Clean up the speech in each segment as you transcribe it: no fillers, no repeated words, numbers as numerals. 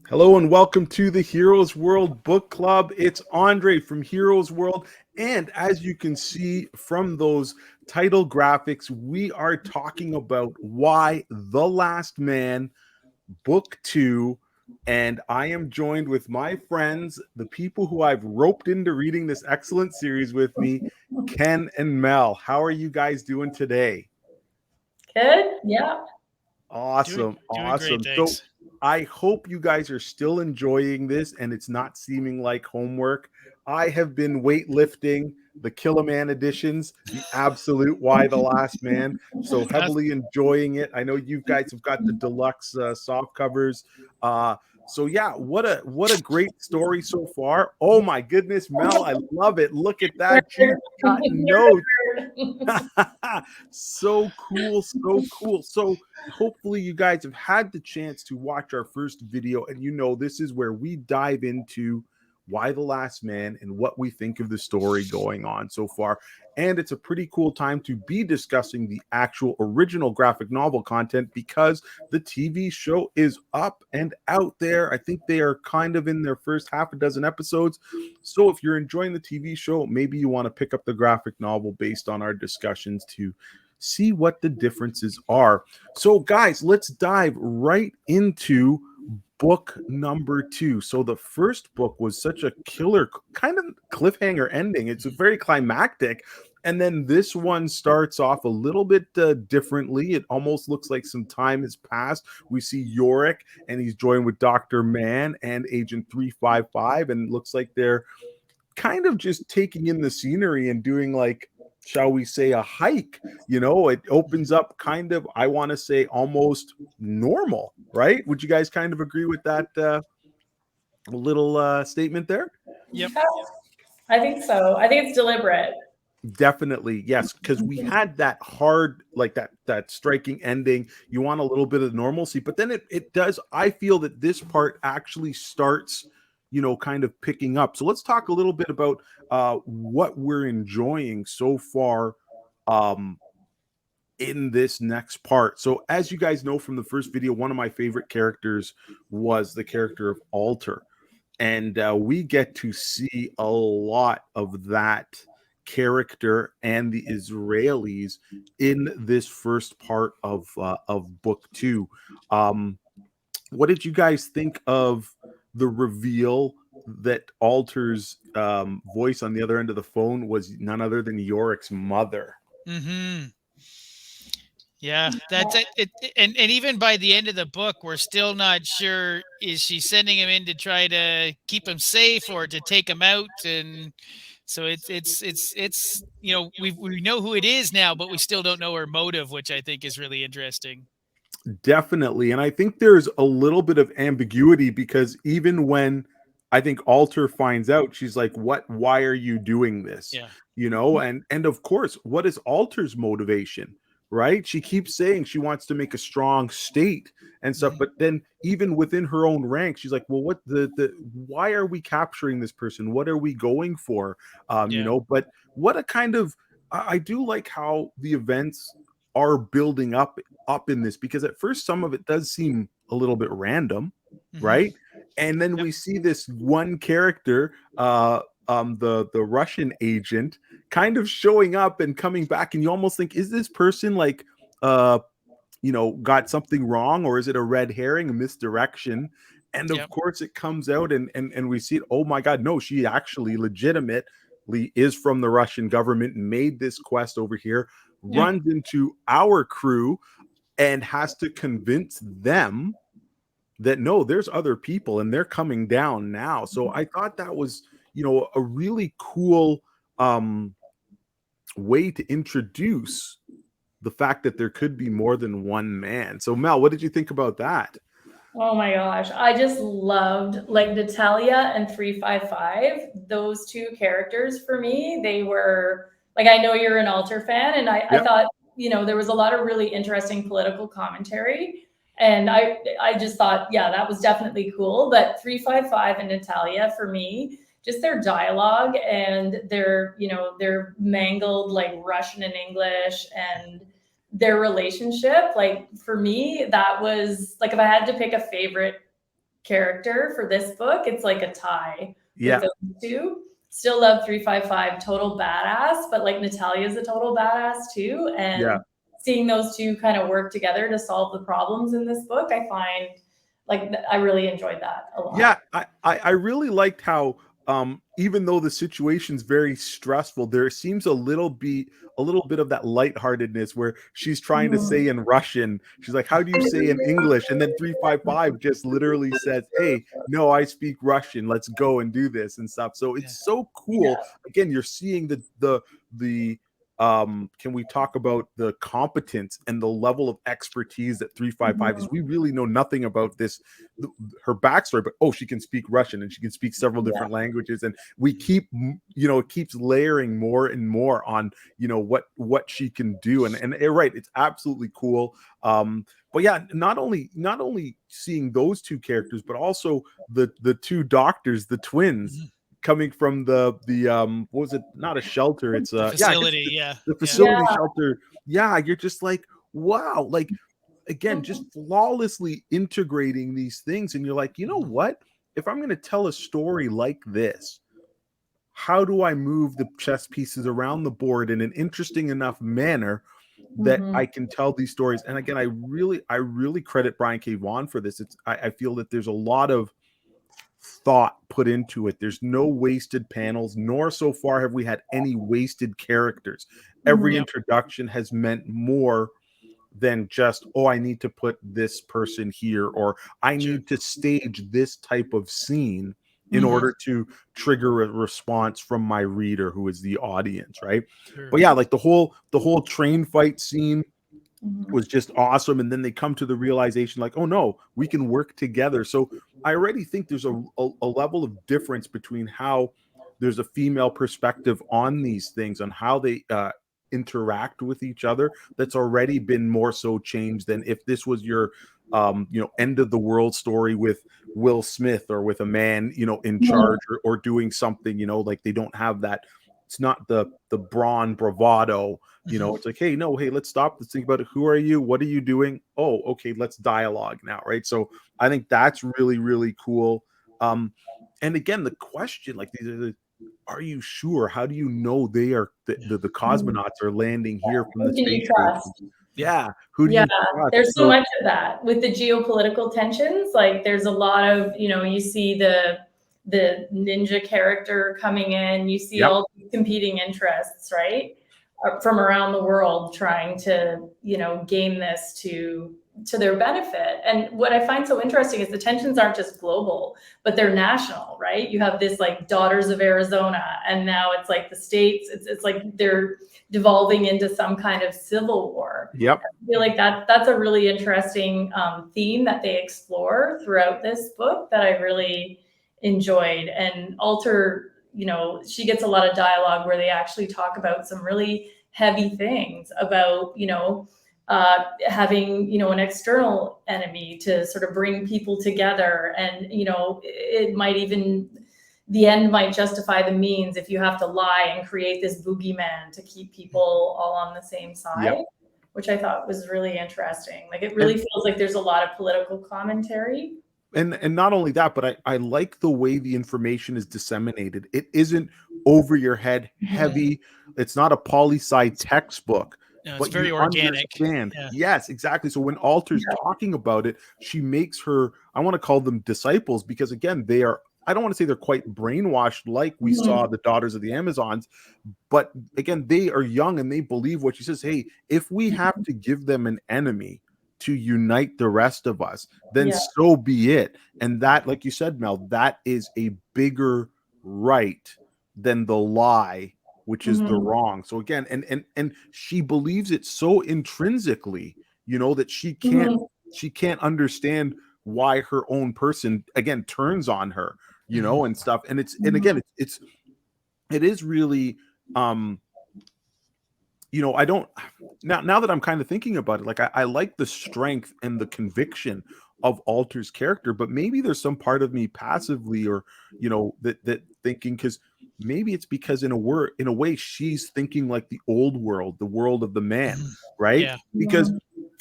Hello and welcome to the Heroes World Book Club. It's Andre from Heroes World. And as you can see from those title graphics, we are talking about Y the Last Man, Book 2. And I am joined with my friends, the people who I've roped into reading this excellent series with me, Ken and Mel. How are you guys doing today? Good. Yeah. Awesome. Doing great, So thanks. I hope you guys are still enjoying this and it's not seeming like homework. I have been weightlifting the Killaman editions, the absolute Y the Last Man. So heavily enjoying it. I know you guys have got the deluxe soft covers. So yeah, what a great story so far. Oh my goodness, Mel, I love it. Look at that. She's got notes. So cool, so cool. So hopefully you guys have had the chance to watch our first video, and you know this is where we dive into Y the Last Man and what we think of the story going on so far. And it's a pretty cool time to be discussing the actual original graphic novel content because the TV show is up and out there. I think they are kind of in their first half a dozen episodes. So if you're enjoying the TV show, maybe you want to pick up the graphic novel based on our discussions to see what the differences are. So guys, let's dive right into book number 2. So the first book was such a killer kind of cliffhanger ending. It's very climactic. And then this one starts off a little bit differently. It almost looks like some time has passed. We see Yorick and he's joined with Dr. Mann and Agent 355. And it looks like they're kind of just taking in the scenery and doing, like, shall we say, a hike. You know, it opens up kind of, I want to say, almost normal, right? Would you guys kind of agree with that little statement there? Yep. I think so. I think it's deliberate. Definitely, yes, because we had that hard, like that striking ending. You want a little bit of normalcy, but then it does. I feel that this part actually starts, you know, kind of picking up. So let's talk a little bit about what we're enjoying so far in this next part. So as you guys know from the first video, one of my favorite characters was the character of Alter, and we get to see a lot of that character and the Israelis in this first part of book 2. What did you guys think of the reveal that Alter's voice on the other end of the phone was none other than Yorick's mother? Mm-hmm. Yeah, that's it. And even by the end of the book, we're still not sure, is she sending him in to try to keep him safe or to take him out? And so it's you know, we know who it is now, but we still don't know her motive, which I think is really interesting. Definitely. And I think there's a little bit of ambiguity because even when I think Alter finds out, she's like, what, why are you doing this? Yeah. You know, and of course, what is Alter's motivation? Right? She keeps saying she wants to make a strong state and stuff, but then even within her own ranks, she's like, well, what why are we capturing this person? What are we going for? You know, but what a kind of, I do like how the events are building up in this, because at first some of it does seem a little bit random, right? And then we see this one character, the Russian agent, kind of showing up and coming back, and you almost think, is this person like you know, got something wrong, or is it a red herring, a misdirection? And of course it comes out and we see it. Oh my god, no, she actually legitimately is from the Russian government, made this quest over here, runs into our crew and has to convince them that no, there's other people and they're coming down now. So I thought that was, you know, a really cool way to introduce the fact that there could be more than one man. So Mel, what did you think about that? Oh my gosh, I just loved, like, Natalia and 355. Those two characters for me, they were like, I know you're an Alter fan, and I thought there was a lot of really interesting political commentary. And I just thought, yeah, that was definitely cool. But 355 and Natalia, for me, just their dialogue and their mangled like Russian and English and their relationship, like for me, that was like, if I had to pick a favorite character for this book, it's like a tie with those two. Still love 355, total badass, but like Natalia's a total badass too. And seeing those two kind of work together to solve the problems in this book, I find like I really enjoyed that a lot. Yeah, I really liked how even though the situation's very stressful, there seems a little bit of that lightheartedness where she's trying to say in Russian, she's like, how do you say in English? And then 355 just literally says, hey, no, I speak Russian, let's go and do this and stuff. So it's so cool. Again, you're seeing the can we talk about the competence and the level of expertise that 355 is? We really know nothing about this, her backstory, but she can speak Russian and she can speak several different languages, and we keep it keeps layering more and more on what she can do, and you're right, it's absolutely cool. But yeah, not only seeing those two characters, but also the two doctors, the twins, coming from the what was it? Not a shelter. It's a facility. The facility shelter. Yeah, you're just like, wow. Like, again, just flawlessly integrating these things, and you're like, you know what? If I'm going to tell a story like this, how do I move the chess pieces around the board in an interesting enough manner that I can tell these stories? And again, I really credit Brian K. Vaughan for this. I feel that there's a lot of thought put into it. There's no wasted panels, nor so far have we had any wasted characters. Every introduction has meant more than just, I need to put this person here, or I need to stage this type of scene in order to trigger a response from my reader, who is the audience, right? But yeah, like the whole train fight scene was just awesome, and then they come to the realization like, oh no, we can work together. So I already think there's a level of difference between how there's a female perspective on these things, on how they interact with each other, that's already been more so changed than if this was your end of the world story with Will Smith, or with a man in charge, or doing something like they don't have that. It's not the brawn bravado. It's like, hey, let's stop. Let's think about it. Who are you? What are you doing? Oh, okay, let's dialogue now, right? So I think that's really, really cool. And again, the question, like, are you sure? How do you know they are the cosmonauts are landing here from the space station? Yeah, who do you trust? There's so much of that with the geopolitical tensions. Like, there's a lot of you see the ninja character coming in. You see all these competing interests, right, from around the world, trying to game this to their benefit. And what I find so interesting is the tensions aren't just global, but they're national, right? You have this like Daughters of Arizona, and now it's like the states. It's like they're devolving into some kind of civil war. Yep. I feel like that's a really interesting theme that they explore throughout this book that I really enjoyed. And Alter, she gets a lot of dialogue where they actually talk about some really heavy things about having an external enemy to sort of bring people together, and it might even, the end might justify the means if you have to lie and create this boogeyman to keep people all on the same side, which I thought was really interesting. Like, it really feels like there's a lot of political commentary. And not only that, but I like the way the information is disseminated. It isn't over your head heavy. It's not a poli-sci textbook. No, it's very organic. Yes, exactly. So when Alter's talking about it, she makes her, I want to call them disciples, because again, they are, I don't want to say they're quite brainwashed like we saw the Daughters of the Amazons, but again, they are young and they believe what she says. Hey, if we have to give them an enemy to unite the rest of us, then so be it. And that, like you said, Mel, that is a bigger right than the lie, which is the wrong. So again, and she believes it so intrinsically, that she can't understand why her own person again turns on her, and stuff. And it's and again, it is really I don't, now that I'm kind of thinking about it, like I like the strength and the conviction of Alter's character, but maybe there's some part of me passively, or that thinking, because maybe it's because in a way she's thinking like the old world, the world of the man, right? Yeah. Because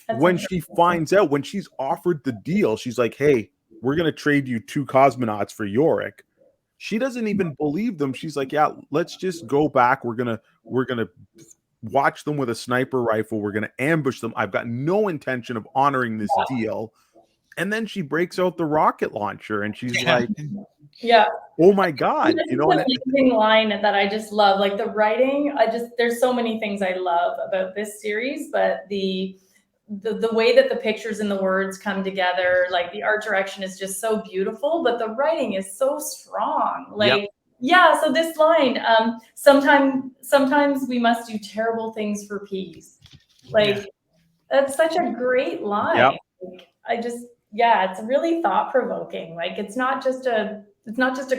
That's when she finds out, when she's offered the deal, she's like, hey, we're gonna trade you 2 cosmonauts for Yorick. She doesn't even believe them. She's like, yeah, let's just go back. We're gonna watch them with a sniper rifle. We're gonna ambush them. I've got no intention of honoring this deal. And then she breaks out the rocket launcher, and she's like, yeah. oh my God, It's an amazing line that I just love. Like the writing, there's so many things I love about this series, but the way that the pictures and the words come together, like the art direction is just so beautiful, but the writing is so strong. Like, Yep. yeah, so this line, sometimes we must do terrible things for peace. Like, that's such a great line. Yep. Like, it's really thought provoking. Like, it's not just a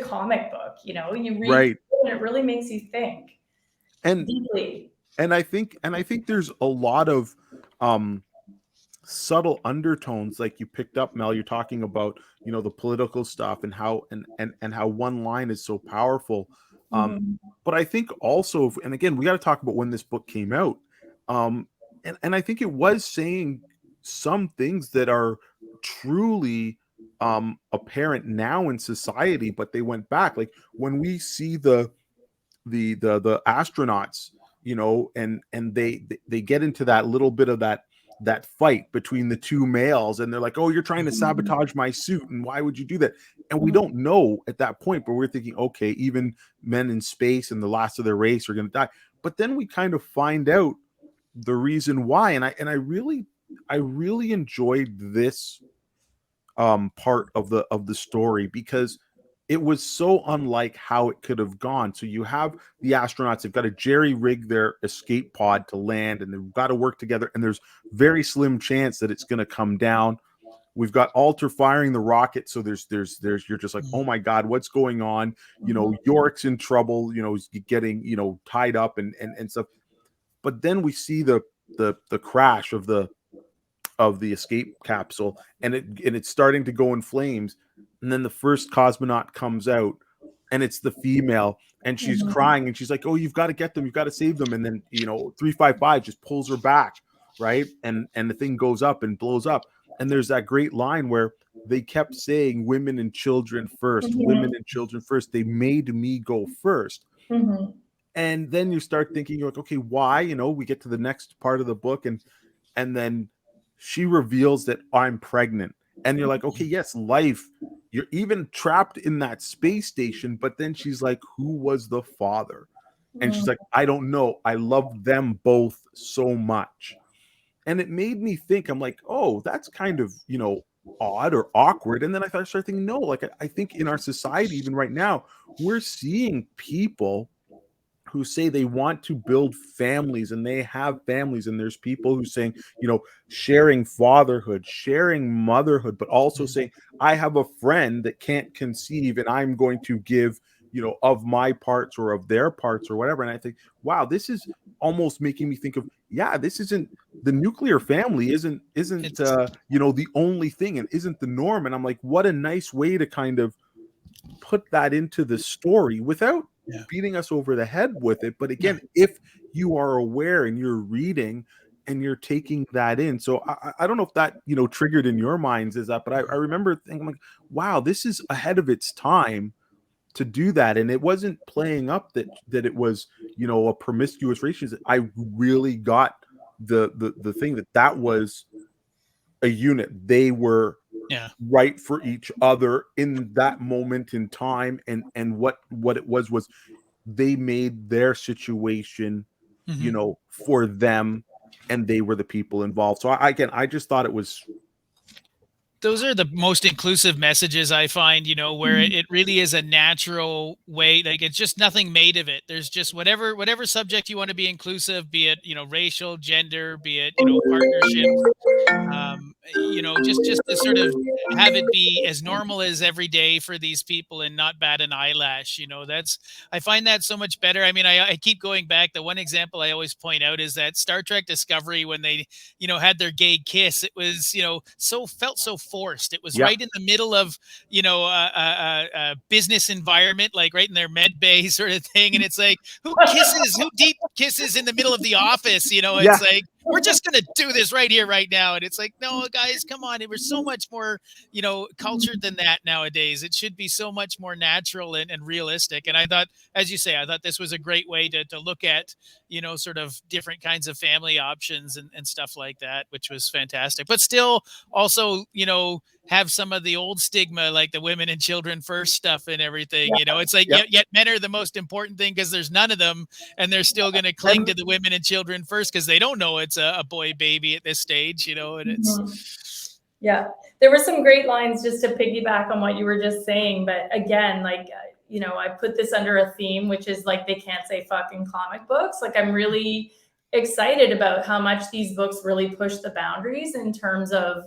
comic book, you read Right. it and it really makes you think deeply. And I think there's a lot of subtle undertones, like you picked up, Mel. You're talking about the political stuff and how and how one line is so powerful. But I think also, and again, we got to talk about when this book came out. And I think it was saying some things that are truly apparent now in society, but they went back. Like when we see the astronauts, and they get into that little bit of that fight between the 2 males, and they're like, oh, you're trying to sabotage my suit, and why would you do that? And we don't know at that point, but we're thinking, okay, even men in space and the last of their race are going to die. But then we kind of find out the reason why, and I really enjoyed this part of the story, because it was so unlike how it could have gone. So you have the astronauts, they've got to jerry rig their escape pod to land, and they've got to work together, and there's very slim chance that it's going to come down. We've got Alter firing the rocket, so there's you're just like, oh my God, what's going on? Yorick's in trouble, he's getting tied up and stuff. But then we see the crash of the escape capsule, and it's starting to go in flames. And then the first cosmonaut comes out, and it's the female, and she's crying, and she's like, oh, you've got to get them, you've got to save them. And then 355 just pulls her back, right? And the thing goes up and blows up. And there's that great line where they kept saying women and children first, women and children first. They made me go first. And then you start thinking, you're like, okay, why? We get to the next part of the book, and then she reveals that I'm pregnant. And you're like, okay, yes, life. You're even trapped in that space station. But then she's like, who was the father? And she's like, I don't know. I love them both so much. And it made me think, I'm like, oh, that's kind of, odd or awkward. And then I started thinking, no, like I think in our society, even right now, we're seeing people who say they want to build families, and they have families, and there's people who saying, sharing fatherhood, sharing motherhood, but also saying, I have a friend that can't conceive, and I'm going to give of my parts or of their parts or whatever. And I think, wow, this is almost making me think of, this isn't the nuclear family isn't the only thing, and isn't the norm. And I'm like, what a nice way to kind of put that into the story without beating us over the head with it. But again, if you are aware and you're reading and you're taking that in. So I don't know if that, triggered in your minds is that, but I remember thinking like, wow, this is ahead of its time to do that. And it wasn't playing up that it was, a promiscuous relationship. I really got the thing that was a unit. They were right for each other in that moment in time, and what it was they made their situation for them, and they were the people involved. So I just thought it was, those are the most inclusive messages I find, where it really is a natural way. Like it's just nothing made of it. There's just whatever subject you want to be inclusive, be it, racial, gender, be it, partnership. Just to sort of have it be as normal as every day for these people and not bat an eyelash. I find that so much better. I mean, I keep going back. The one example I always point out is that Star Trek Discovery, when they, had their gay kiss, it was, felt so forced. It was right in the middle of, a business environment, like right in their med bay sort of thing. And it's like, who deep kisses in the middle of the office? It's like, we're just going to do this right here, right now. And it's like, no, guys, come on. It was so much more, cultured than that nowadays. It should be so much more natural and realistic. And I thought, as you say, I thought this was a great way to look at, sort of different kinds of family options and stuff like that, which was fantastic. But still also, have some of the old stigma, like the women and children first stuff and everything. It's like, yet men are the most important thing because there's none of them, and they're still going to cling to the women and children first because they don't know it's a boy baby at this stage, and it's. Yeah, there were some great lines, just to piggyback on what you were just saying. But again, like, I put this under a theme, which is like, they can't say fuck in comic books. Like, I'm really excited about how much these books really push the boundaries in terms of,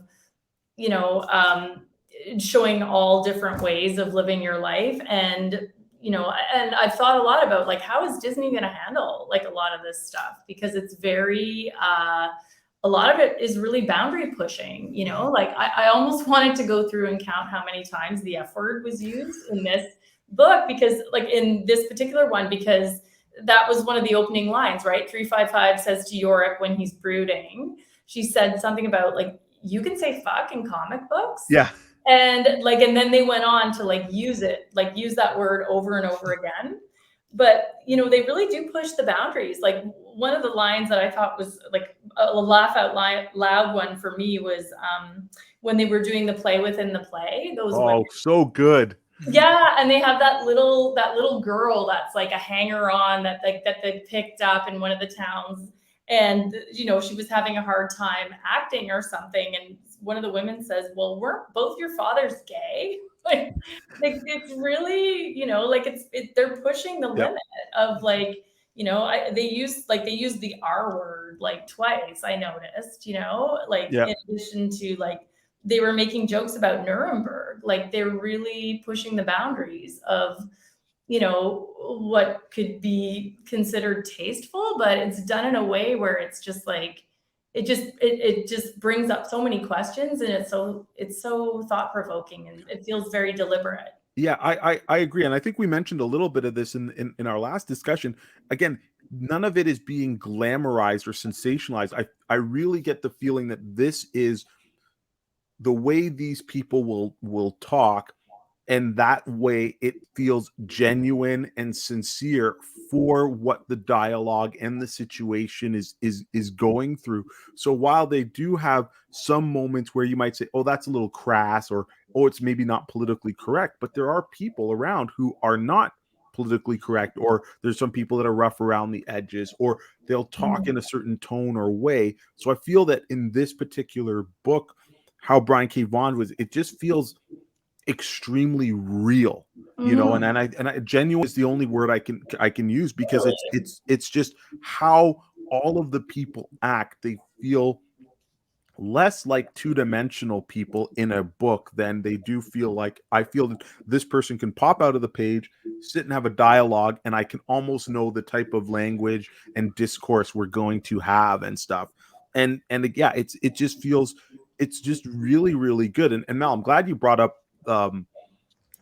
showing all different ways of living your life. And, and I've thought a lot about, like, how is Disney going to handle like a lot of this stuff? Because it's very, a lot of it is really boundary pushing, like I almost wanted to go through and count how many times the F word was used in this book, because like in this particular one, because that was one of the opening lines, right? 355 says to Yorick when he's brooding, she said something about like, you can say fuck in comic books. Yeah. And like, and then they went on to like use that word over and over again. But, they really do push the boundaries. Like, one of the lines that I thought was like a laugh out loud one for me was when they were doing the play within the play. Those women. So good. Yeah, and they have that little girl that's like a hanger-on that they picked up in one of the towns, and she was having a hard time acting or something, and one of the women says, "Well, weren't both your fathers gay?" like it's really, they're pushing the limit of like, they use the R word like twice, I noticed, in addition to like, they were making jokes about Nuremberg. Like, they're really pushing the boundaries of, what could be considered tasteful, but it's done in a way where it's just like, it just brings up so many questions, and it's so thought provoking, and it feels very deliberate. Yeah, I agree. And I think we mentioned a little bit of this in our last discussion. Again, none of it is being glamorized or sensationalized. I really get the feeling that this is the way these people will talk, and that way it feels genuine and sincere for what the dialogue and the situation is going through. So while they do have some moments where you might say, oh, that's a little crass, or oh, it's maybe not politically correct, but there are people around who are not politically correct, or there's some people that are rough around the edges, or they'll talk in a certain tone or way. So I feel that in this particular book, how Brian K. Vaughan was, it just feels extremely real, and I genuine is the only word I can use, because it's just how all of the people act. They feel less like two-dimensional people in a book than they do feel like, I feel that this person can pop out of the page, sit and have a dialogue, and I can almost know the type of language and discourse we're going to have and stuff. And yeah, it just feels, it's just really, really good. And Mal, I'm glad you brought up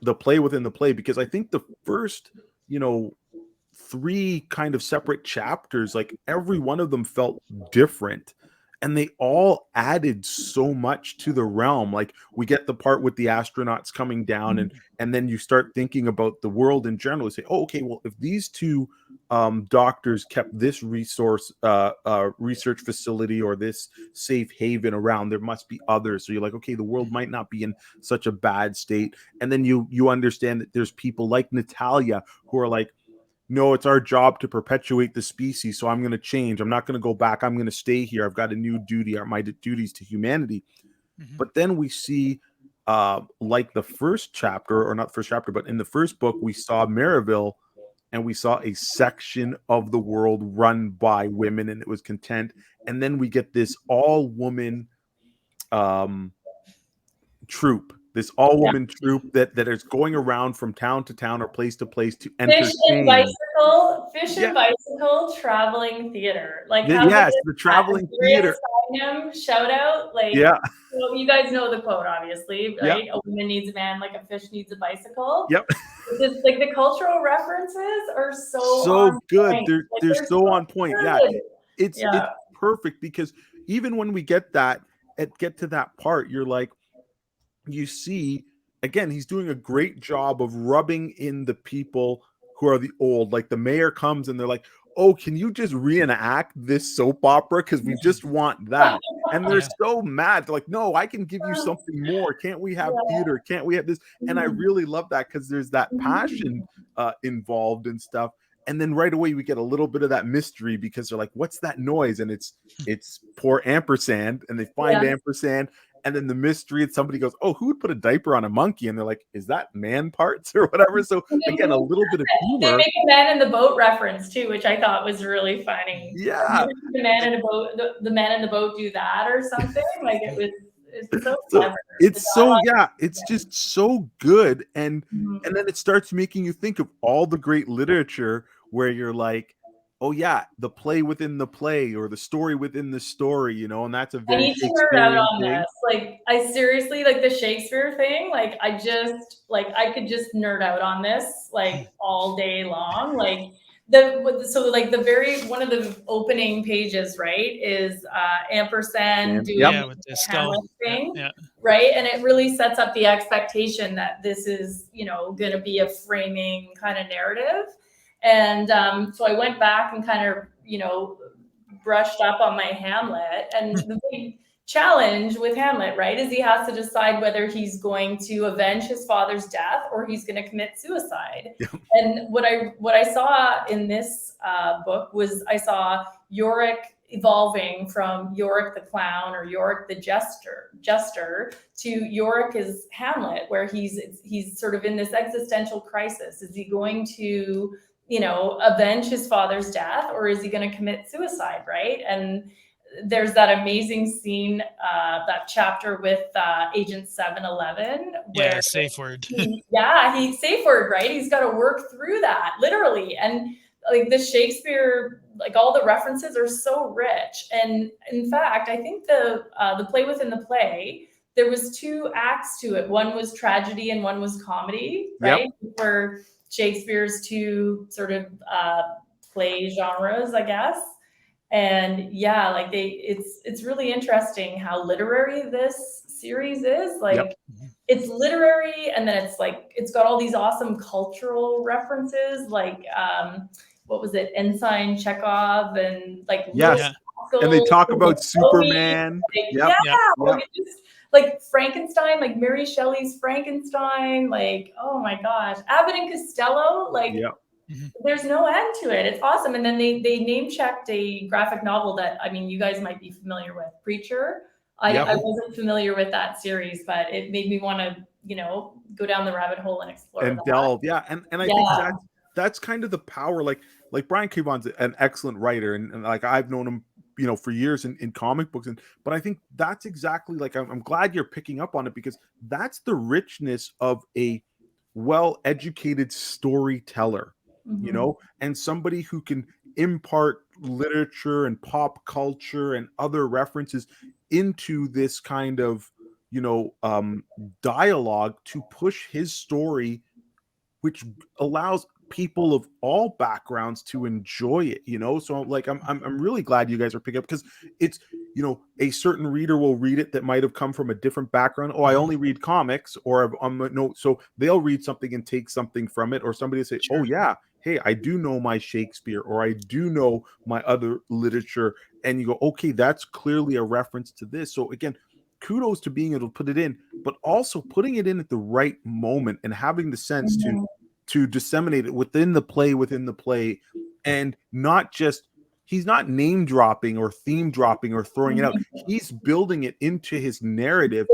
the play within the play, because I think the first, 3 kind of separate chapters, like every one of them felt different, and they all added so much to the realm. Like, we get the part with the astronauts coming down, and then you start thinking about the world in general. You say, oh, okay, well, if these 2 doctors kept this research facility or this safe haven around, there must be others. So you're like, okay, the world might not be in such a bad state. And then you understand that there's people like Natalia who are like, no, it's our job to perpetuate the species, so I'm going to change. I'm not going to go back. I'm going to stay here. I've got a new duty, my duties to humanity. But then we see, like the first chapter, or not first chapter, but in the first book, we saw Maryville, and we saw a section of the world run by women, and it was content. And then we get this all-woman troupe, this all-woman troupe that is going around from town to town or place to place to entertain. Fish and bicycle traveling theater. Like yes, the traveling theater. Shout out, like you guys know the quote, obviously, right? A woman needs a man like a fish needs a bicycle. Just like the cultural references are so good. They're so on point. It's perfect, because even when we get to that part, you're like, you see, again, he's doing a great job of rubbing in the people who are the old. Like the mayor comes and they're like, oh, can you just reenact this soap opera? Because we just want that. And they're so mad. They're like, no, I can give you something more. Can't we have theater? Can't we have this? And I really love that, because there's that passion involved and stuff. And then right away we get a little bit of that mystery, because they're like, what's that noise? And it's poor Ampersand, and they find Ampersand. And then the mystery, and somebody goes, oh, who would put a diaper on a monkey? And they're like, is that man parts or whatever? So again, a little bit of humor. They make a man in the boat reference too, which I thought was really funny. Yeah. The man in the boat do that or something. Like it's so clever. It's just so good. And then it starts making you think of all the great literature where you're like, oh yeah, the play within the play, or the story within the story, and that's a very Shakespearean thing. This. Like, I seriously, like the Shakespeare thing, like I could just nerd out on this like all day long. Like one of the opening pages, right, is Ampersand doing with the skull thing, right, and it really sets up the expectation that this is going to be a framing kind of narrative. And so I went back and kind of, brushed up on my Hamlet. And the big challenge with Hamlet, right, is he has to decide whether he's going to avenge his father's death or he's going to commit suicide. And what I saw in this book was I saw Yorick evolving from Yorick the clown or Yorick the jester to Yorick as Hamlet, where he's sort of in this existential crisis. Is he going to avenge his father's death, or is he going to commit suicide, right? And there's that amazing scene, that chapter with Agent 711, where safe word. He's safe word, right? He's got to work through that literally, and like the Shakespeare, like all the references are so rich. And in fact, I think the play within the play, there was 2 acts to it. One was tragedy and one was comedy, right? For Shakespeare's 2 sort of play genres, I guess. And like it's really interesting how literary this series is. Like it's literary, and then it's like it's got all these awesome cultural references, like what was it, Ensign Chekhov, and like and they talk about Superman. Like Frankenstein, like Mary Shelley's Frankenstein, like, oh my gosh, Abbott and Costello, like there's no end to it. It's awesome. And then they name checked a graphic novel that, I mean, you guys might be familiar with, Preacher. I wasn't familiar with that series, but it made me want to, go down the rabbit hole and explore and delve. And I think that's kind of the power. Like Brian K. Vaughan's an excellent writer, and like I've known him for years in comic books, but I think that's exactly, like, I'm glad you're picking up on it, because that's the richness of a well-educated storyteller, and somebody who can impart literature and pop culture and other references into this kind of dialogue to push his story, which allows people of all backgrounds to enjoy it, so like I'm really glad you guys are picking up, because it's a certain reader will read it that might have come from a different background. I only read comics, or so they'll read something and take something from it, or somebody will say, oh yeah, hey, I do know my Shakespeare, or I do know my other literature, and you go, okay, that's clearly a reference to this. So again, kudos to being able to put it in, but also putting it in at the right moment and having the sense to disseminate it within the play, and not just, he's not name dropping or theme dropping or throwing it out. He's building it into his narrative.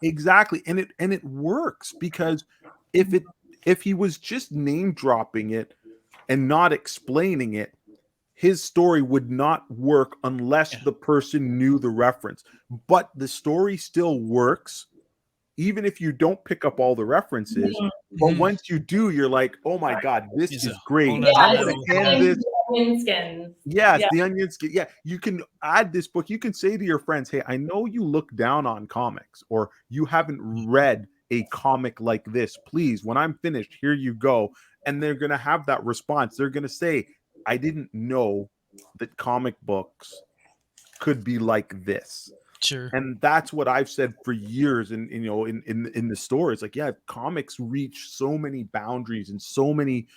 Exactly. And it works, because if he was just name dropping it and not explaining it, his story would not work unless the person knew the reference. But the story still works, even if you don't pick up all the references. But once you do, you're like, oh my God, this is great. Yeah, I'm going to end this. Onion skins. Yeah, it's the onion skin. Yeah, you can add this book. You can say to your friends, hey, I know you look down on comics, or you haven't read a comic like this. Please, when I'm finished, here you go. And they're going to have that response. They're going to say, I didn't know that comic books could be like this. Sure. And that's what I've said for years. And you know, in the store, it's like, yeah, comics reach so many boundaries and so many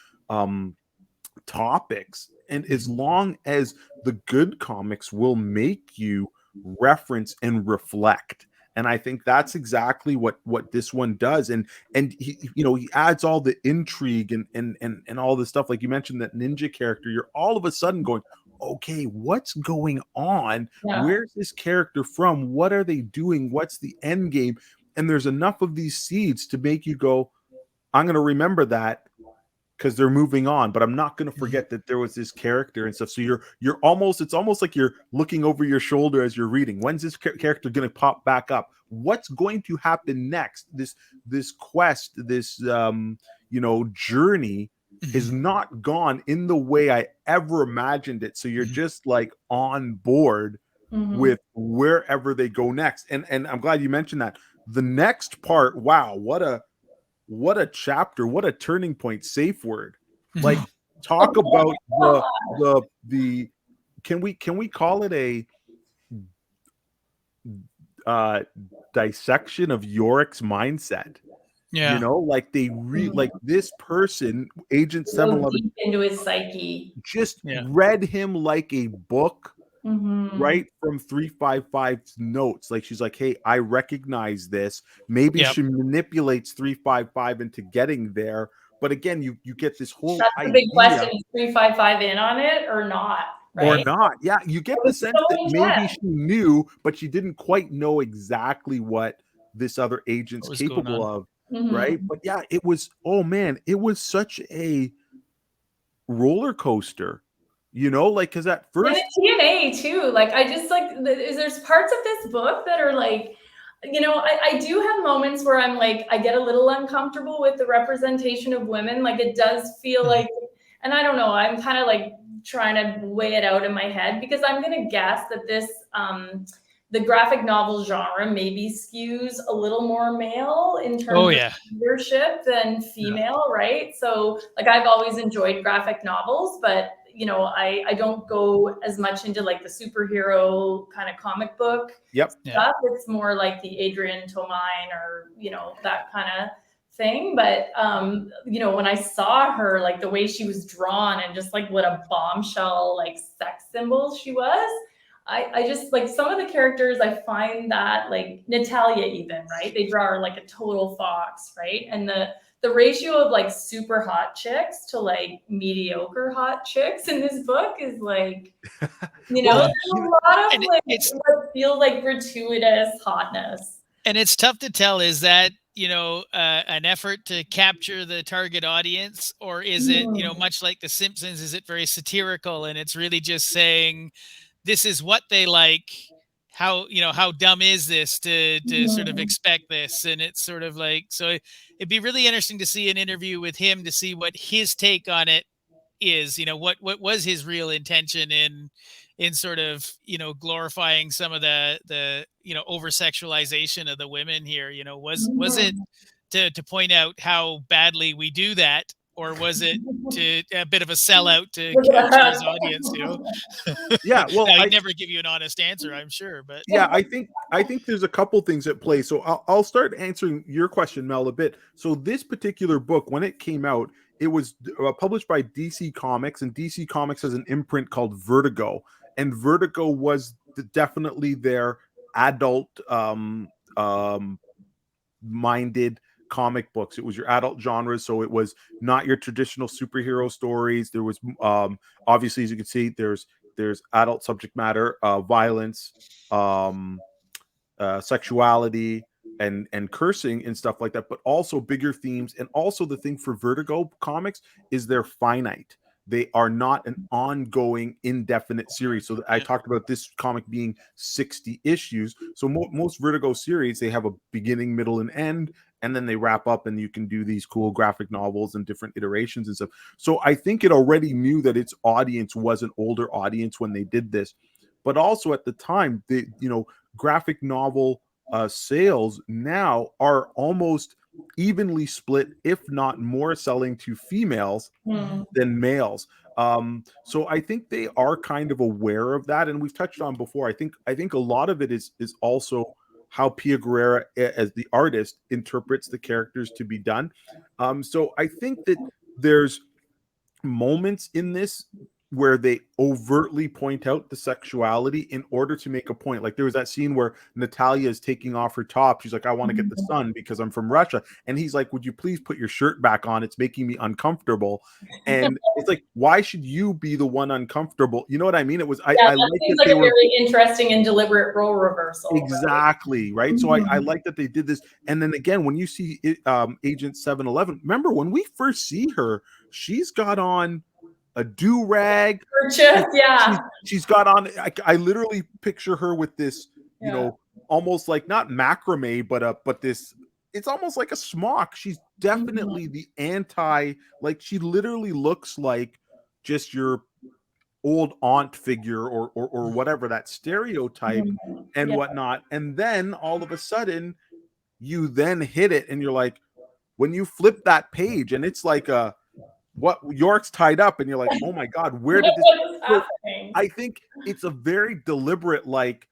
topics. And as long as the good comics will make you reference and reflect. And I think that's exactly what this one does. And he, you know, he adds all the intrigue and all this stuff. Like you mentioned, that ninja character, you're all of a sudden going, okay, what's going on? Yeah. Where's this character from? What are they doing? What's the end game? And there's enough of these seeds to make you go, I'm going to remember that, because they're moving on, but I'm not going to forget that there was this character and stuff. So you're almost, it's almost like you're looking over your shoulder as you're reading. When's this character going to pop back up? What's going to happen next? This quest, this you know, journey is not gone in the way I ever imagined it. So you're just like on board with wherever they go next. And I'm glad you mentioned that. The next part, wow, what a chapter, what a turning point. Safe word. Like, talk about the can we call it a dissection of Yorick's mindset? Yeah. You know, like they like this person, Agent 711, into his psyche, just read him like a book. Right from 355's notes. Like, she's like, hey, I recognize this. Maybe she manipulates 355 into getting there. But again, you get this whole That's idea. the big question. Is 355 in on it or not? Right? Or not. Yeah, you get the sense that maybe she knew, but she didn't quite know exactly what this other agent's capable of. Right? But yeah, it was, oh man, it was such a roller coaster. You know, like, because at first, and TNA too. Like, I just like there's parts of this book that are like, you know, I do have moments where I'm like, I get a little uncomfortable with the representation of women. Like, it does feel like, and I don't know, I'm kind of like trying to weigh it out in my head, because I'm gonna guess that this the graphic novel genre maybe skews a little more male in terms of leadership than female, right? So like, I've always enjoyed graphic novels, but you know, I don't go as much into like the superhero kind of comic book stuff. It's more like the Adrian Tomine or, you know, that kind of thing. But, you know, when I saw her, like the way she was drawn and just like what a bombshell, like sex symbol she was, I just like some of the characters, I find that like Natalia even, right? They draw her like a total fox, right? And the ratio of like super hot chicks to like mediocre hot chicks in this book is like, you know, there's a lot of like what feels like gratuitous hotness. And it's tough to tell, is that, you know, an effort to capture the target audience, or is it, you know, much like The Simpsons, is it very satirical and it's really just saying, this is what they like. How, you know, how dumb is this to sort of expect this? And it's sort of like, so it'd be really interesting to see an interview with him to see what his take on it is. You know, what was his real intention in sort of, you know, glorifying some of the you know, over sexualization of the women here. You know, was it to point out how badly we do that, or was it to a bit of a sellout to capture his audience? You know, yeah. Well, I'd never give you an honest answer, I'm sure, but yeah, I think there's a couple things at play. So I'll start answering your question, Mel, a bit. So this particular book, when it came out, it was published by DC Comics, and DC Comics has an imprint called Vertigo, and Vertigo was definitely their adult minded comic books. It was your adult genres, so it was not your traditional superhero stories. There was obviously, as you can see, there's adult subject matter, violence, sexuality, and cursing and stuff like that, but also bigger themes. And also the thing for Vertigo Comics is they're finite. they are not an ongoing indefinite series. So I talked about this comic being 60 issues. So most Vertigo series, they have a beginning, middle, and end, and then they wrap up, and you can do these cool graphic novels and different iterations and stuff. So I think it already knew that its audience was an older audience when they did this, but also at the time, the graphic novel sales now are almost evenly split, if not more selling to females than males. So I think they are kind of aware of that, and we've touched on before. I think a lot of it is also how Pia Guerrera, as the artist, interprets the characters to be done. So I think that there's moments in this where they overtly point out the sexuality in order to make a point. Like there was that scene where Natalia is taking off her top. She's like, I want to get the sun because I'm from Russia. And he's like, would you please put your shirt back on? It's making me uncomfortable. And it's like, why should you be the one uncomfortable? You know what I mean? It was, I like seems like a very interesting and deliberate role reversal. Exactly. Right. So I like that they did this. And then again, when you see Agent 711, remember when we first see her, she's got on a do-rag. She's got on, I literally picture her with this, you know, almost like not macrame, but this, it's almost like a smock. She's definitely the anti, like she literally looks like just your old aunt figure or whatever, that stereotype and whatnot. And then all of a sudden you then hit it and you're like, when you flip that page and it's like what York's tied up and you're like, oh my God, where did this happen? I think it's a very deliberate, like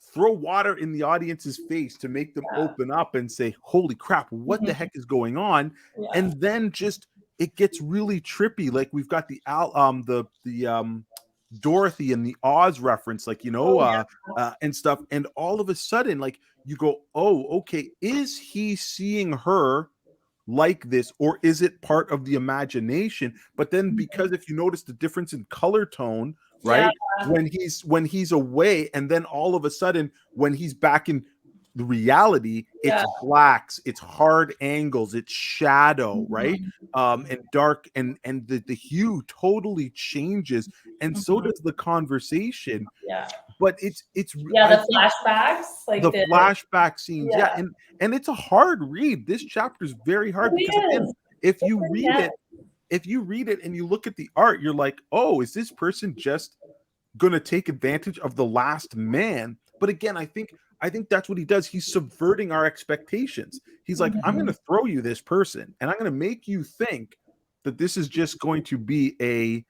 throw water in the audience's face to make them open up and say, holy crap, what the heck is going on? And then just it gets really trippy. Like we've got the Dorothy and the Oz reference, like, and stuff. And all of a sudden, like you go, oh, okay, is he seeing her like this, or is it part of the imagination? But then, because if you notice the difference in color tone, right, when he's away, and then all of a sudden when he's back in the reality, it's blacks, it's hard angles, it's shadow, right, and dark, and the hue totally changes, and so does the conversation. But it's the flashbacks, like the flashback scenes, and it's a hard read. This chapter is very hard because again, if you read it and you look at the art, you're like, oh, is this person just gonna take advantage of the last man? But again, I think that's what he does. He's subverting our expectations. He's like, I'm gonna throw you this person and I'm gonna make you think that this is just going to be a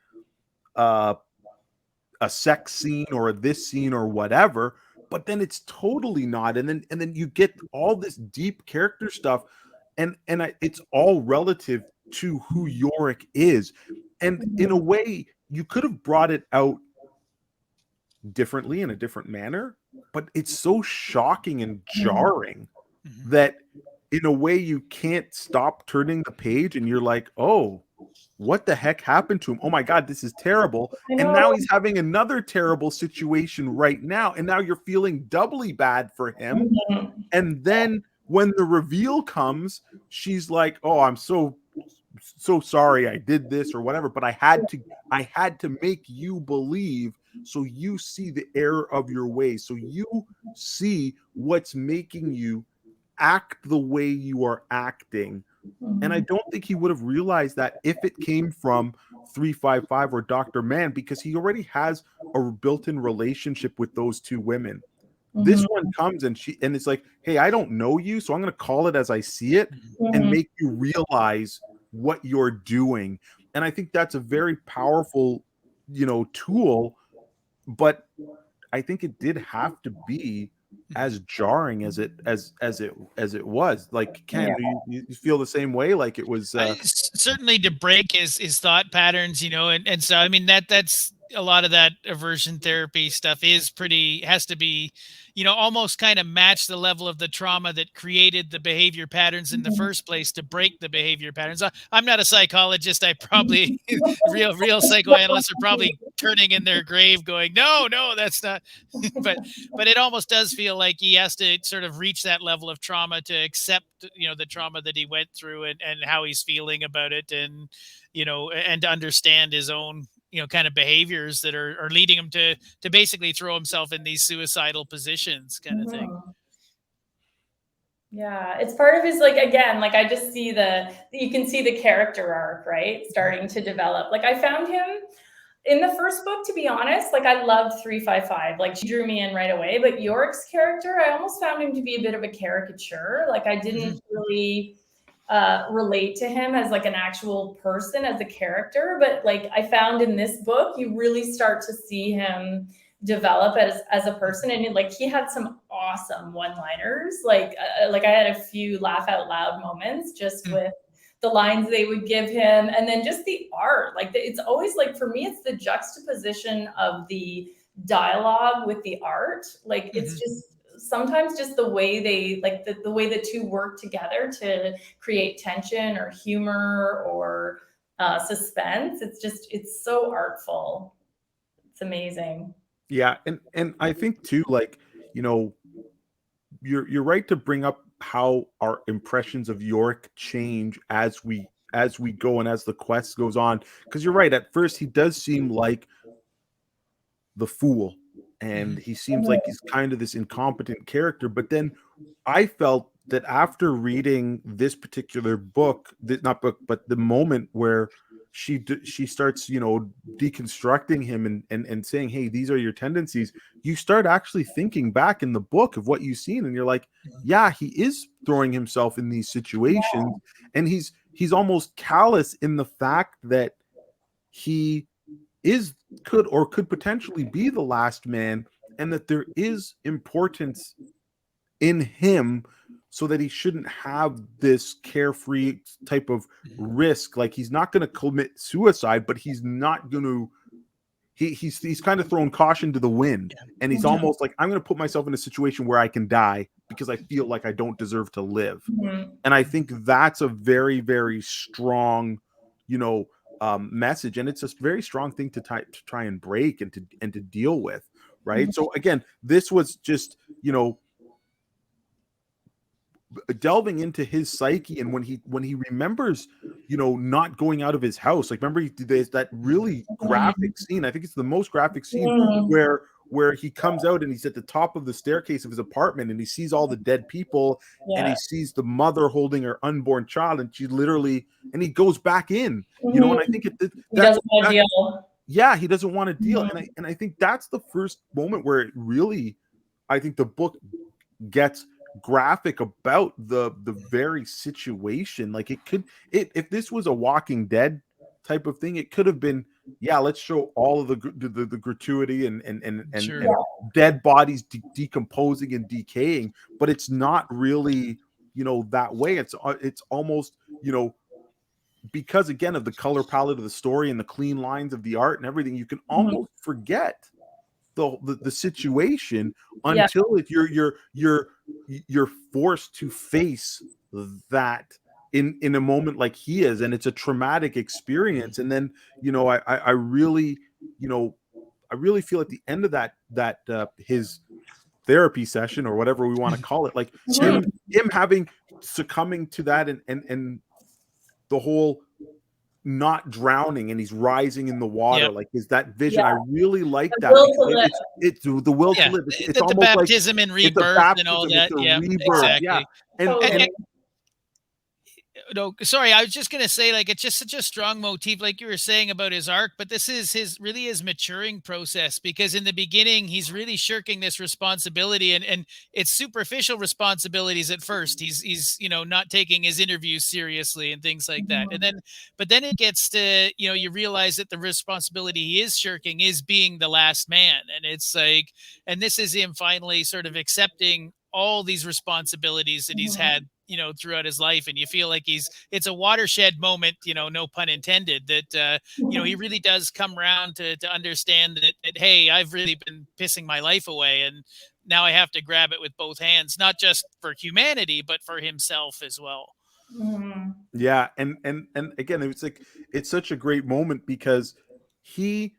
sex scene or this scene or whatever, but then it's totally not. And then you get all this deep character stuff, and it's all relative to who Yorick is. And in a way, you could have brought it out differently in a different manner, but it's so shocking and jarring that in a way you can't stop turning the page and you're like, oh, what the heck happened to him? Oh my God, this is terrible. And now he's having another terrible situation right now. And now you're feeling doubly bad for him. And then when the reveal comes, she's like, oh, I'm so sorry I did this or whatever, but I had to make you believe, so you see the error of your ways, so you see what's making you act the way you are acting. And I don't think he would have realized that if it came from 355 or Dr. Mann, because he already has a built-in relationship with those two women. This one comes and it's like, hey, I don't know you, so I'm going to call it as I see it and make you realize what you're doing. And I think that's a very powerful, tool, but I think it did have to be as jarring as it was. Like, Ken, you feel the same way? Like it was certainly to break his thought patterns, and so I mean that's a lot of that aversion therapy stuff has to be, almost kind of match the level of the trauma that created the behavior patterns in the first place to break the behavior patterns. I'm not a psychologist. I probably real psychoanalysts are probably turning in their grave going, no, that's not. but it almost does feel like he has to sort of reach that level of trauma to accept, the trauma that he went through and how he's feeling about it. you know, and to understand his own, you know, kind of behaviors that are leading him to basically throw himself in these suicidal positions kind of thing. Yeah, it's part of his, like, again, like, I just see you can see the character arc, right, starting to develop. Like, I found him in the first book, to be honest, like, I loved 355. Like, she drew me in right away. But York's character, I almost found him to be a bit of a caricature. Like, I didn't really relate to him as like an actual person, as a character. But like, I found in this book, you really start to see him develop as a person, and like, he had some awesome one-liners. Like I had a few laugh out loud moments just with the lines they would give him, and then just the art. Like, it's always, like, for me, it's the juxtaposition of the dialogue with the art. Like, it's just sometimes just the way they, like, the way the two work together to create tension or humor or suspense. It's so artful. It's amazing. Yeah, and I think too, like, you know, you're right to bring up how our impressions of York change as we go and as the quest goes on. Because you're right, at first he does seem like the fool, and he seems like he's kind of this incompetent character. But then I felt that after reading this particular book, not book, but the moment where she starts, you know, deconstructing him and saying, hey, these are your tendencies, you start actually thinking back in the book of what you've seen, and you're like, yeah, he is throwing himself in these situations, and he's almost callous in the fact that he could potentially be the last man, and that there is importance in him, so that he shouldn't have this carefree type of risk. Like, he's not going to commit suicide, but he's not going to, he's kind of thrown caution to the wind, and he's almost like, I'm going to put myself in a situation where I can die because I feel like I don't deserve to live. And I think that's a very, very strong, you know, message, and it's a very strong thing to try and break and to deal with, right? So again, this was just, you know, delving into his psyche, and when he remembers, you know, not going out of his house. Like, remember, there's that really graphic scene, I think it's the most graphic scene, where he comes out and he's at the top of the staircase of his apartment, and he sees all the dead people, and he sees the mother holding her unborn child, and she literally, and he goes back in, you know. And I think he doesn't want to deal. Yeah, he doesn't want to deal. And I think that's the first moment where it really, I think the book gets graphic about the very situation. Like, if this was a Walking Dead type of thing, it could have been, yeah, let's show all of the gratuity and dead bodies decomposing and decaying, but it's not really, you know, that way. It's almost, you know, because again of the color palette of the story and the clean lines of the art and everything, you can almost forget the situation until you're forced to face that in a moment like he is, and it's a traumatic experience. And then, you know, I really, you know, I really feel at the end of that his therapy session, or whatever we want to call it, like him having succumbing to that, and the whole not drowning, and he's rising in the water, like, is that vision. I really like that. It's the will to live. It's the almost baptism like and rebirth and all that. Yeah, exactly. And no, sorry, I was just gonna say, like, it's just such a strong motif, like you were saying about his arc, but this is his maturing process, because in the beginning he's really shirking this responsibility, and it's superficial responsibilities at first. He's you know, not taking his interviews seriously and things like that, and then but then it gets to, you know, you realize that the responsibility he is shirking is being the last man, and it's like, and this is him finally sort of accepting all these responsibilities that he's had, you know, throughout his life. And you feel like it's a watershed moment, you know, no pun intended, that, you know, he really does come around to understand that, hey, I've really been pissing my life away, and now I have to grab it with both hands, not just for humanity, but for himself as well. Yeah. And again, it's like, it's such a great moment, because he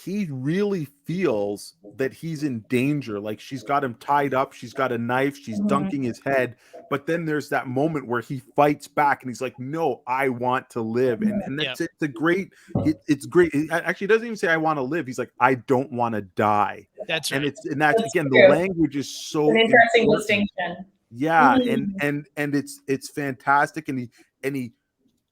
he really feels that he's in danger. Like she's got him tied up, she's got a knife, she's dunking his head. But then there's that moment where he fights back and he's like, no, I want to live. And that's it's a great, it's great. It actually doesn't even say I want to live. He's like, I don't want to die. That's right. And that's again, true. the language is so An interesting important. distinction. Yeah, and it's fantastic. And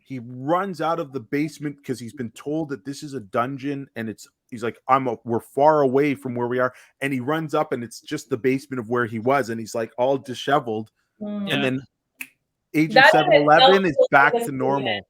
he runs out of the basement because he's been told that this is a dungeon, and he's like, we're far away from where we are, and he runs up and it's just the basement of where he was, and he's like all disheveled, and then Agent 711 is back to normal.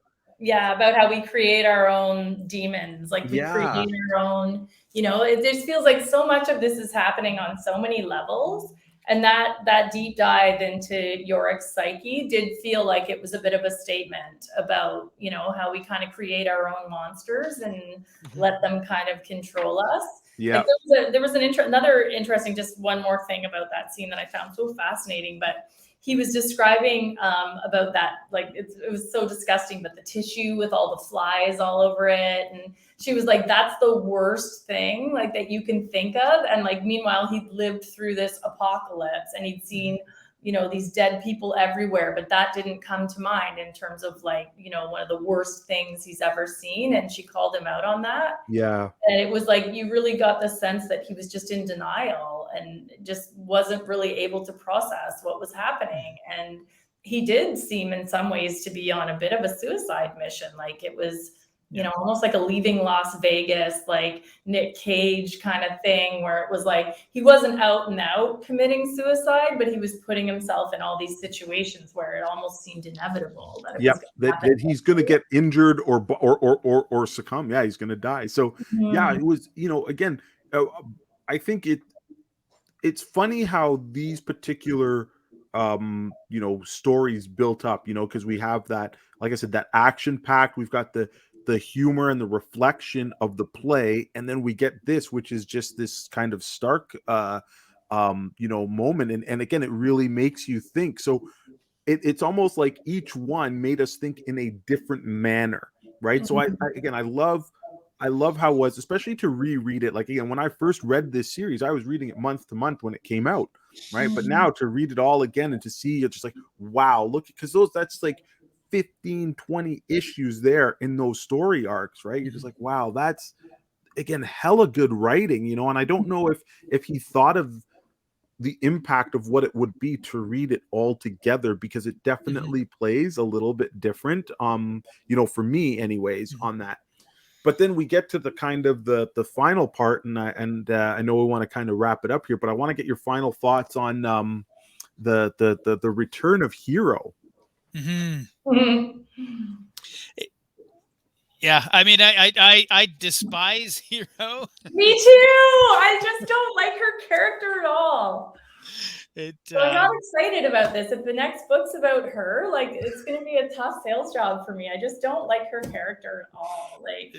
Yeah, about how we create our own demons, like we create our own, it just feels like so much of this is happening on so many levels. And that deep dive into Yorick's psyche did feel like it was a bit of a statement about, how we kind of create our own monsters and let them kind of control us. Yeah. Like there was another interesting, just one more thing about that scene that I found so fascinating, but he was describing about that, like it was so disgusting, but the tissue with all the flies all over it. And she was like, that's the worst thing like that you can think of. And like, meanwhile, he'd lived through this apocalypse and he'd seen, these dead people everywhere, but that didn't come to mind in terms of like, one of the worst things he's ever seen. And she called him out on that. Yeah. And it was like, you really got the sense that he was just in denial and just wasn't really able to process what was happening. And he did seem in some ways to be on a bit of a suicide mission. Like it was, almost like a Leaving Las Vegas, like Nick Cage kind of thing, where it was like, he wasn't out and out committing suicide, but he was putting himself in all these situations where it almost seemed inevitable that he's going to get injured or succumb. Yeah, he's going to die. So yeah, it was, again, I think it's funny how these particular stories built up, because we have that, like I said, that action packed, we've got the humor and the reflection of the play, and then we get this, which is just this kind of stark moment, and again, it really makes you think. So it's almost like each one made us think in a different manner, right? So I love how it was, especially to reread it. Like, again, when I first read this series, I was reading it month to month when it came out, right? But now to read it all again and to see it's just like, wow, look, because that's like 15, 20 issues there in those story arcs, right? You're just like, wow, that's, again, hella good writing, and I don't know if he thought of the impact of what it would be to read it all together, because it definitely plays a little bit different, for me anyways, on that. But then we get to the kind of the final part, and I know we want to kind of wrap it up here, but I want to get your final thoughts on the return of Hero. Yeah, I mean, I despise Hero. Me too. I just don't like her character at all. So I'm not excited about this. If the next book's about her, like, it's going to be a tough sales job for me. I just don't like her character at all. Like,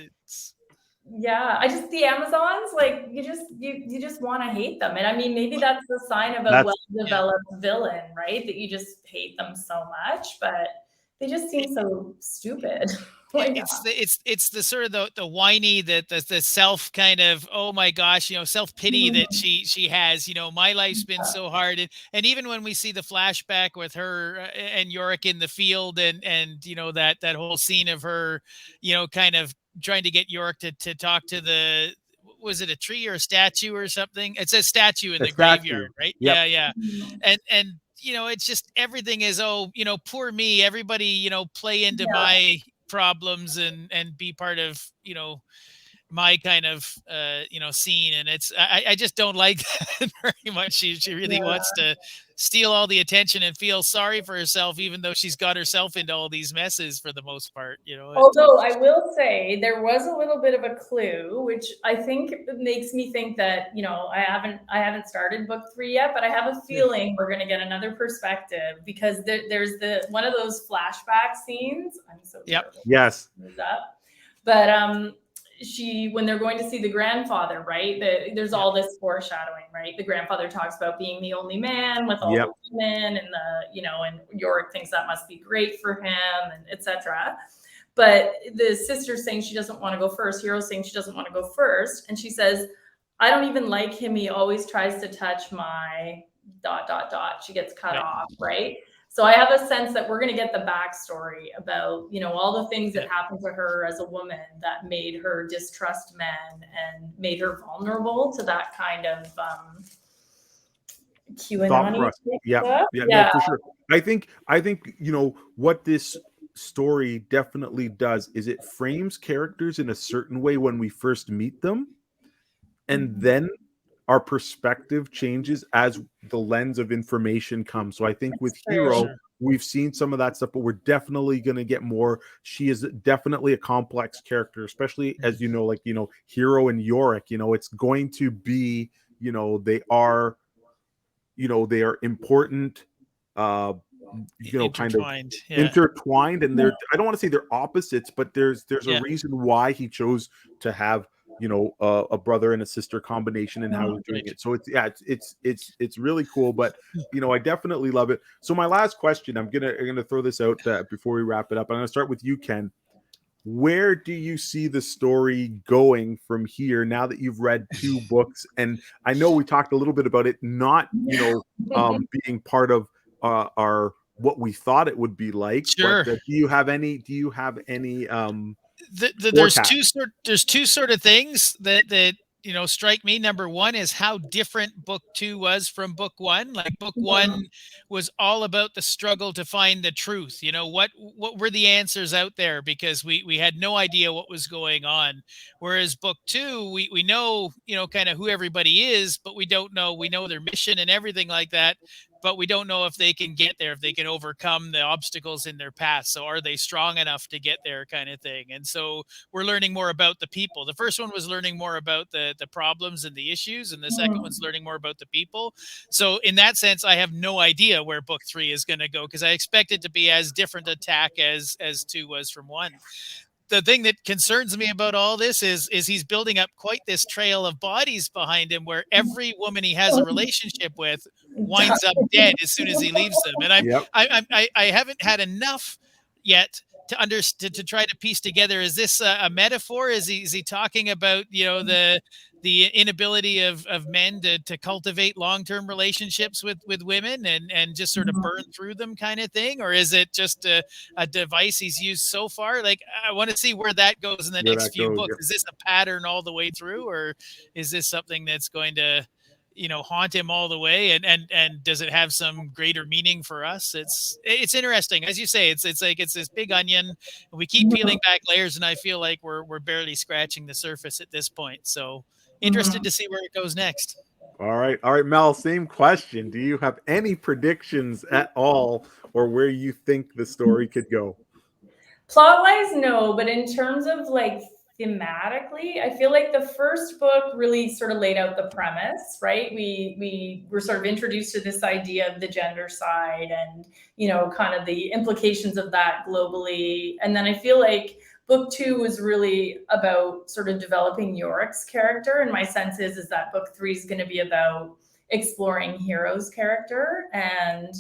the Amazons, like, you just want to hate them. And I mean, maybe that's the sign of a well-developed villain, right? That you just hate them so much, but they just seem so stupid. It's the sort of the whiny, the self kind of, oh my gosh, self-pity that she has, my life's been so hard. And even when we see the flashback with her and Yorick in the field and that whole scene of her, kind of trying to get Yorick to talk to was it a tree or a statue or something? It's a statue in the graveyard, right? Yep. Yeah. And it's just, everything is, poor me, everybody, play into my problems and be part of, my kind of, scene. And I just don't like that very much. She really wants to steal all the attention and feel sorry for herself, even though she's got herself into all these messes for the most part, Although I will say there was a little bit of a clue, which I think makes me think that, I haven't started book 3 yet, but I have a feeling we're going to get another perspective, because there's one of those flashback scenes. I'm so terrible. Yes. But when they're going to see the grandfather, right? There's all this foreshadowing, right? The grandfather talks about being the only man with all the women, and and Yorick thinks that must be great for him, and etc. but the sister's saying she doesn't want to go first. Hero's saying she doesn't want to go first. And she says, I don't even like him. He always tries to touch my ... She gets cut off, right? So I have a sense that we're going to get the backstory about, you know, all the things that happened to her as a woman that made her distrust men and made her vulnerable to that kind of QAnon. Yeah, no, for sure. I think, you know, what this story definitely does is it frames characters in a certain way when we first meet them, and then our perspective changes as the lens of information comes. So I think with Hero, we've seen some of that stuff, but we're definitely going to get more. She is definitely a complex character, especially as you know, like, you know, Hero and Yorick, you know, it's going to be, you know, they are important, you know, kind of intertwined, and they're, I don't want to say they're opposites, but there's a reason why he chose to have, you know, a brother and a sister combination and how he's doing it. So it's really cool. But you know, I definitely love it. So my last question, I'm gonna throw this out before we wrap it up. I'm gonna start with you, Ken. Where do you see the story going from here now that you've read 2 books? And I know we talked a little bit about it not, you know, being part of our what we thought it would be like. Sure. But do you have any there's two sort of things that you know strike me. Number one is how different book 2 was from book 1. Like book 1 was all about the struggle to find the truth. You know, what were the answers out there, because we had no idea what was going on. Whereas book 2, we know, you know, kind of who everybody is, but we don't know. We know their mission and everything like that, but we don't know if they can get there, if they can overcome the obstacles in their path. So are they strong enough to get there, kind of thing. And so we're learning more about the people. The first one was learning more about the problems and the issues, and the second one's learning more about the people. So in that sense, I have no idea where book 3 is going to go, because I expect it to be as different attack as 2 was from 1. The thing that concerns me about all this is he's building up quite this trail of bodies behind him, where every woman he has a relationship with winds up dead as soon as he leaves them. And I haven't had enough yet to try to piece together, is this a metaphor? Is he talking about, you know, the inability of men to cultivate long-term relationships with women and just sort of burn through them, kind of thing? Or is it just a device he's used so far? Like, I want to see where that goes in the next few books. Is this a pattern all the way through, or is this something that's going to, you know, haunt him all the way? And does it have some greater meaning for us? It's interesting. As you say, it's like, it's this big onion, and we keep peeling back layers, and I feel like we're barely scratching the surface at this point. So interested to see where it goes next. All right, Mel, same question. Do you have any predictions at all, or where you think the story could go? Plot wise, no, but in terms of like thematically, I feel like the first book really sort of laid out the premise, right? We were sort of introduced to this idea of the gender side and, you know, kind of the implications of that globally. And then I feel like book 2 was really about sort of developing Yorick's character. And my sense is that book 3 is going to be about exploring Hero's character. And,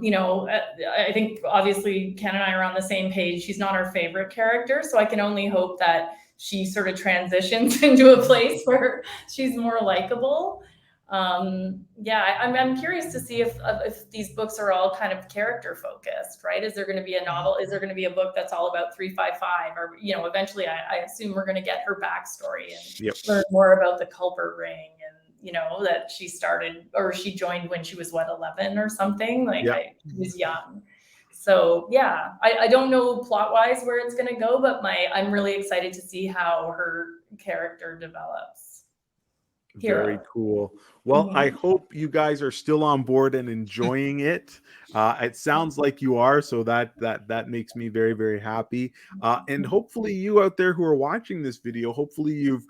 you know, I think obviously Ken and I are on the same page. She's not our favorite character, so I can only hope that she sort of transitions into a place where she's more likable. Yeah, I'm curious to see if these books are all kind of character focused, right? Is there going to be a novel? Is there going to be a book that's all about 355? Or, you know, eventually I assume we're going to get her backstory and learn more about the Culper ring, and, you know, that she started, or she joined when she was, what, 11 or something? Like, she was young. So yeah, I don't know plot wise where it's going to go, but I'm really excited to see how her character develops. Very cool. Well, I hope you guys are still on board and enjoying it. It sounds like you are, so that makes me very, very happy. And hopefully you out there who are watching this video, hopefully you've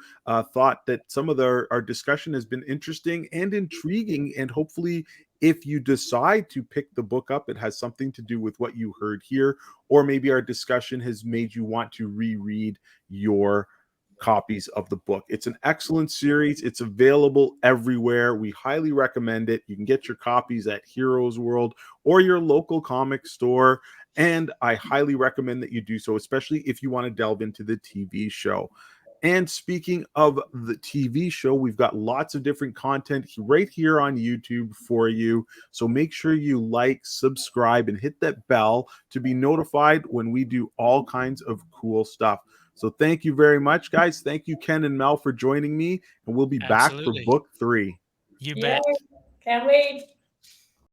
thought that some of our discussion has been interesting and intriguing. And hopefully if you decide to pick the book up, it has something to do with what you heard here, or maybe our discussion has made you want to reread your copies of the book. It's an excellent series. It's available everywhere. We highly recommend it. You can get your copies at Heroes World or your local comic store. And I highly recommend that you do so, especially if you want to delve into the TV show. And speaking of the TV show, we've got lots of different content right here on YouTube for you. So make sure you like, subscribe, and hit that bell to be notified when we do all kinds of cool stuff. So thank you very much, guys. Thank you, Ken and Mel, for joining me. And we'll be back for Absolutely. book 3. You Yay. bet. Can't wait.